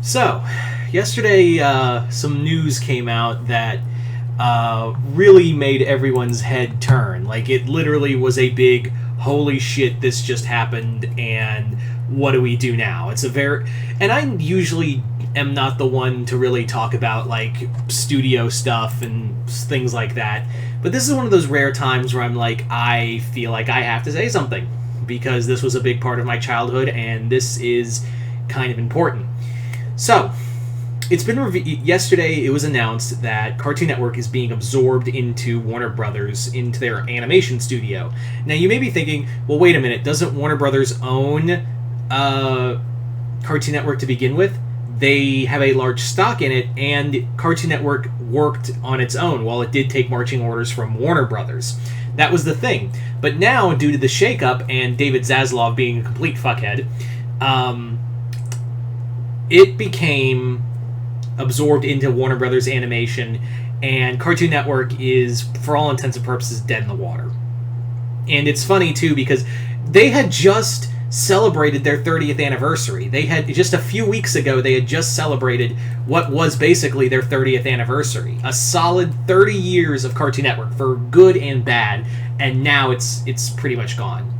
So, yesterday, some news came out that really made everyone's head turn. Like, it literally was a big, holy shit, this just happened, and what do we do now? It's a very. And I usually am not the one to really talk about, like, studio stuff and things like that. But this is one of those rare times where I'm like, I feel like I have to say something. Because this was a big part of my childhood, and this is kind of important. So, it's been yesterday it was announced that Cartoon Network is being absorbed into Warner Brothers, into their animation studio. Now, you may be thinking, well, wait a minute, doesn't Warner Brothers own Cartoon Network to begin with? They have a large stock in it, and Cartoon Network worked on its own while it did take marching orders from Warner Brothers. That was the thing. But now, due to the shakeup and David Zaslav being a complete fuckhead, it became absorbed into Warner Brothers Animation, and Cartoon Network is, for all intents and purposes, dead in the water. And it's funny, too, because they had just celebrated their 30th anniversary. They had, just a few weeks ago, they had just celebrated what was basically their 30th anniversary. A solid 30 years of Cartoon Network, for good and bad, and now it's pretty much gone.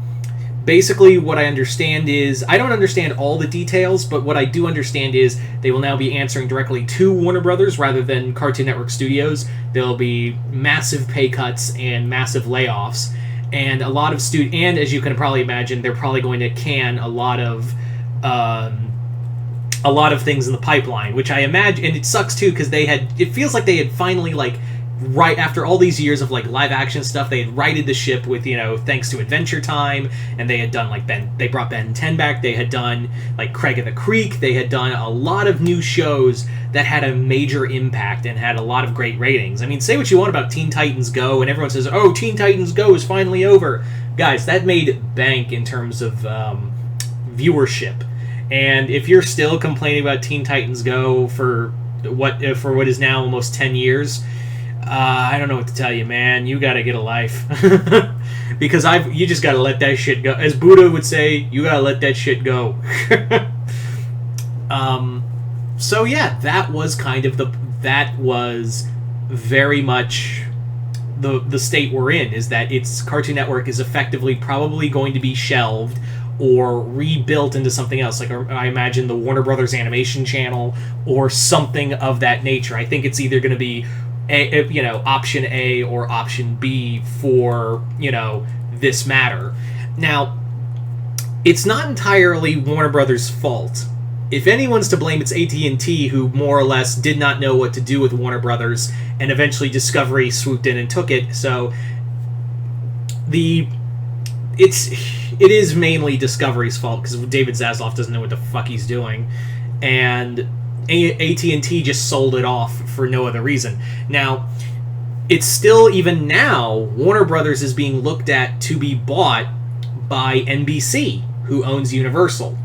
Basically, what I understand is, I don't understand all the details, but what I do understand is they will now be answering directly to Warner Brothers rather than Cartoon Network Studios. There'll be massive pay cuts and massive layoffs, and a lot of and as you can probably imagine, they're probably going to can a lot of things in the pipeline, which I imagine, and it sucks too because it feels like they had finally, like, right after all these years of, like, live action stuff, they had righted the ship with, thanks to Adventure Time, and they had done, like, they brought Ben 10 back, they had done, like, Craig of the Creek, they had done a lot of new shows that had a major impact and had a lot of great ratings. I mean, say what you want about Teen Titans Go, and everyone says, oh, Teen Titans Go is finally over. Guys, that made bank in terms of viewership. And if you're still complaining about Teen Titans Go for what is now almost 10 years, I don't know what to tell you, man. You gotta get a life. Because you just gotta let that shit go. As Buddha would say, you gotta let that shit go. So yeah, that was very much the state we're in, is that Cartoon Network is effectively probably going to be shelved or rebuilt into something else. Like, I imagine the Warner Brothers Animation Channel or something of that nature. I think it's either going to be option A or option B for, this matter. Now, it's not entirely Warner Brothers' fault. If anyone's to blame, it's AT&T, who more or less did not know what to do with Warner Brothers, and eventually Discovery swooped in and took it. So it is mainly Discovery's fault, because David Zaslav doesn't know what the fuck he's doing, and AT&T just sold it off for no other reason. Now, it's still, even now, Warner Brothers is being looked at to be bought by NBC, who owns Universal,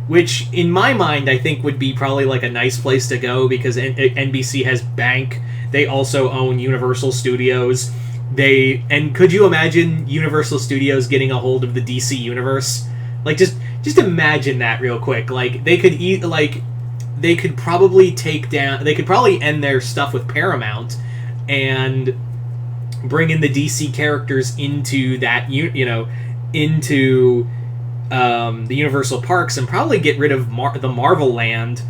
which, in my mind, I think would be probably like a nice place to go, because NBC has bank. They also own Universal Studios. And could you imagine Universal Studios getting a hold of the DC universe? Like, just imagine that real quick. Like, they could probably end their stuff with Paramount and bring in the DC characters into that, into the Universal Parks, and probably get rid of the Marvel Land.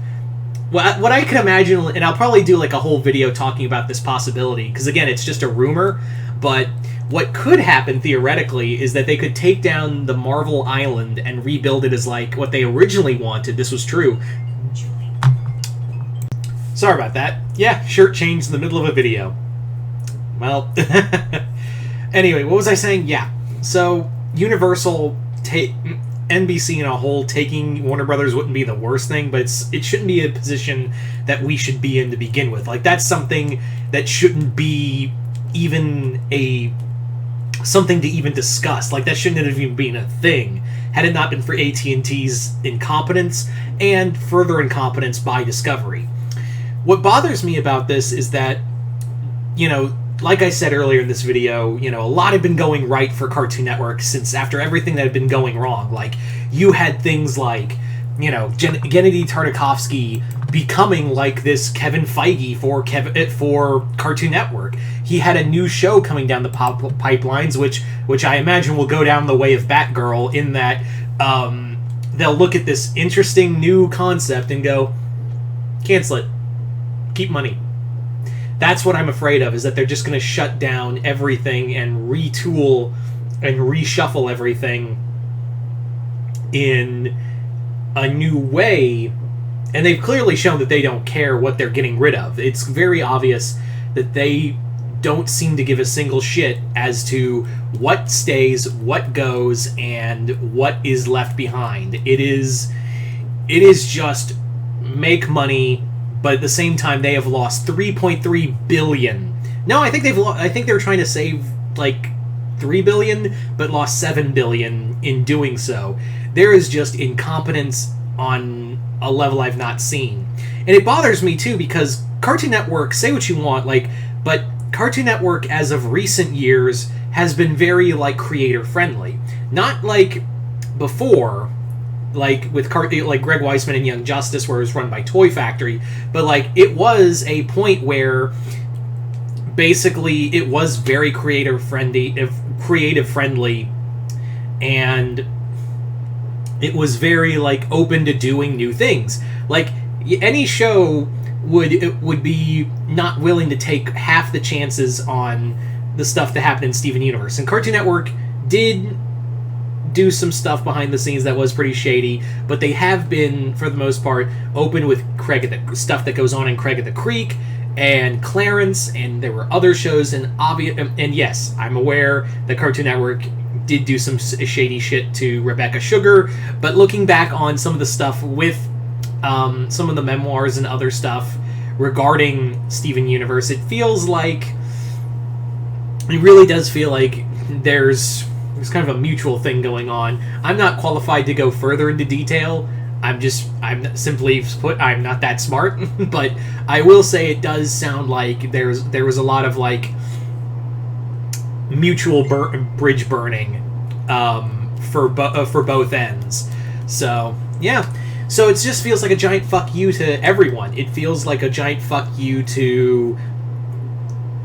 What I can imagine, and I'll probably do like a whole video talking about this possibility, because again, it's just a rumor, but what could happen theoretically is that they could take down the Marvel Island and rebuild it as like what they originally wanted. This was true. Sorry about that. Yeah, shirt changed in the middle of a video. Well, anyway, what was I saying? Yeah. So, Universal, NBC in a whole, taking Warner Brothers wouldn't be the worst thing, but it shouldn't be a position that we should be in to begin with. Like, that's something that shouldn't be even something to even discuss. Like, that shouldn't have even been a thing, had it not been for AT&T's incompetence and further incompetence by Discovery. What bothers me about this is that, like I said earlier in this video, a lot had been going right for Cartoon Network since after everything that had been going wrong. Like, you had things like, Gennady Tartakovsky becoming like this Kevin Feige for Cartoon Network. He had a new show coming down the pipelines, which I imagine will go down the way of Batgirl, in that they'll look at this interesting new concept and go, cancel it, keep money. That's what I'm afraid of, is that they're just going to shut down everything and retool and reshuffle everything in a new way. And they've clearly shown that they don't care what they're getting rid of. It's very obvious that they don't seem to give a single shit as to what stays, what goes, and what is left behind. It is just make money, but at the same time they have lost $3.3 billion. No, I think they're trying to save like $3 billion, but lost $7 billion in doing so. There is just incompetence on a level I've not seen. And it bothers me too, because Cartoon Network, say what you want, but Cartoon Network as of recent years has been very creator friendly. Not like before, with Greg Weisman and Young Justice, where it was run by Toy Factory, but it was a point where basically it was very creative friendly, and it was very open to doing new things. Any show would be not willing to take half the chances on the stuff that happened in Steven Universe. And Cartoon Network did do some stuff behind the scenes that was pretty shady, but they have been, for the most part, open with stuff that goes on in Craig at the Creek and Clarence, and there were other shows, and yes, I'm aware that Cartoon Network did do some shady shit to Rebecca Sugar, but looking back on some of the stuff with some of the memoirs and other stuff regarding Steven Universe, it really does feel like there's kind of a mutual thing going on. I'm not qualified to go further into detail. I'm simply put, I'm not that smart, but I will say it does sound like there was a lot of mutual bridge burning for both ends. So yeah, so it just feels like a giant fuck you to everyone. It feels like a giant fuck you to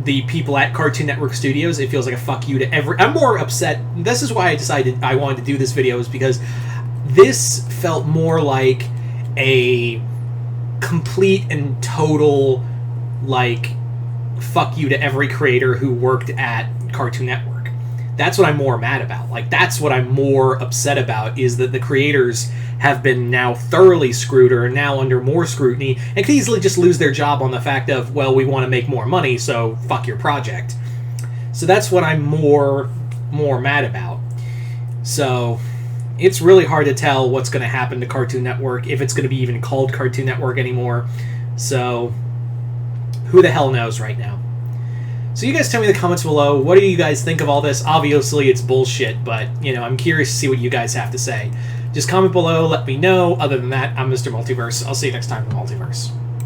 the people at Cartoon Network Studios. It feels like a fuck you to I'm more upset. This is why I decided I wanted to do this video, is because this felt more like a complete and total fuck you to every creator who worked at Cartoon Network. That's what I'm more mad about. That's what I'm more upset about, is that the creators have been now thoroughly screwed, or are now under more scrutiny, and could easily just lose their job on the fact of, well, we want to make more money, so fuck your project. So that's what I'm more mad about. So it's really hard to tell what's going to happen to Cartoon Network, if it's going to be even called Cartoon Network anymore. So who the hell knows right now? So you guys tell me in the comments below, what do you guys think of all this? Obviously it's bullshit, but I'm curious to see what you guys have to say. Just comment below, let me know. Other than that, I'm Mr. Multiverse. I'll see you next time in the Multiverse.